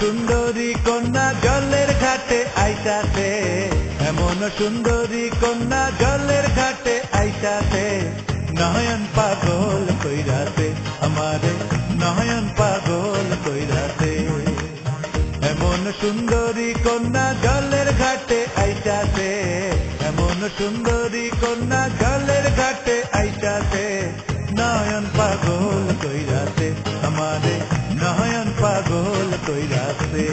সুন্দরী কন্যা জলের ঘাটে আইতাছে, এমন সুন্দরী কন্যা জলের ঘাটে আইতাছে, নয়ন পাগল কইরাছে আমারে, নয়ন পাগল কইরাছে। এমন সুন্দরী কন্যা জলের ঘাটে আইতাছে, এমন সুন্দরী কন্যা জলের ঘাটে আইতাছে, নয়ন পাগল কইরাছে আমারে, নয়ন পাগল কইরাছে।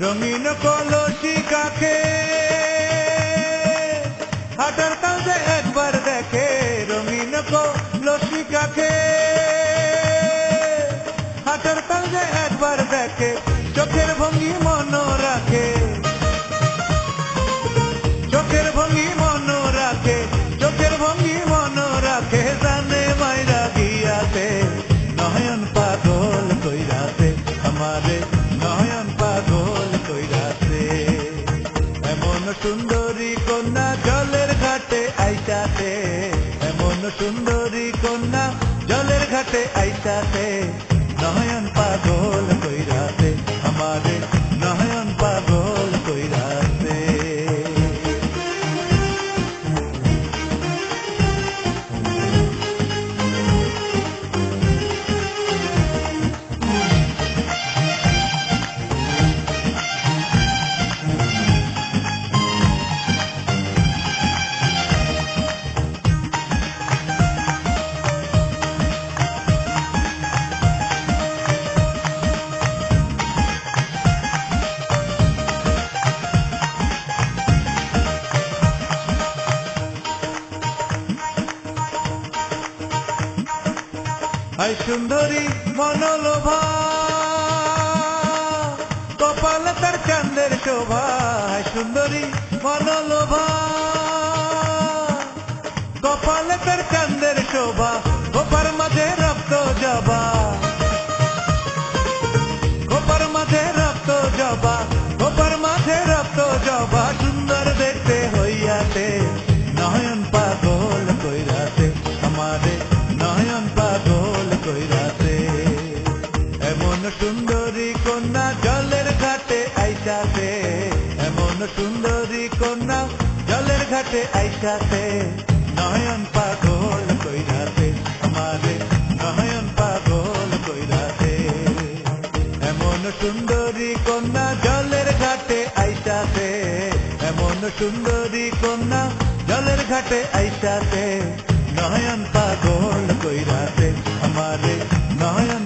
রঙিন কলসি কাকে হাটার কাছে একবার দেখে, রঙিন কলসি কাকে হাটার কাছে একবার দেখে, চোখের ভঙ্গি মন রাখে, চোখের ভঙ্গি মন রাখে, চোখের ভঙ্গি মন রাখে, জানে মাইরা গিয়াছে, নয়ন পাগল কইরাছে আমারে, নয়ন পাগল কইরাছে। এমন সুন্দরী কন্যা জলের ঘাটে আইতাছে, এমন সুন্দরী কন্যা জলের ঘাটে আইতাছে, নয়ন পাগল কইরাছে আমারে, নয়ন পাগল কইরাছে। হাই সুন্দরী মনোলোভা, কপালে তার চাঁদের শোভা, হাই সুন্দরী মনোলোভা, কপালে তার চাঁদের শোভা, গোপার মাঝে রক্ত জবা, গোপার মাঝে রক্ত জবা, গোপার মাঝে রক্ত জবা, সুন্দর দেখতে হইয়াছে, নয়ন পাগল কইরাছে আমারে, নয়ন পাগল কইরাছে। এমন সুন্দরী কন্যা জলের ঘাটে আইতাছে, এমন সুন্দরী কন্যা জলের ঘাটে আইতাছে, নয়ন পাগল কইরাছে আমারে, নয়ন পাগল কইরাছে। এমন সুন্দরী কন্যা জলের ঘাটে আইতাছে, এমন সুন্দরী কন্যা জলের ঘাটে আইতাছে, নয়ন পাগল কইরাছে আমারে, নয়ন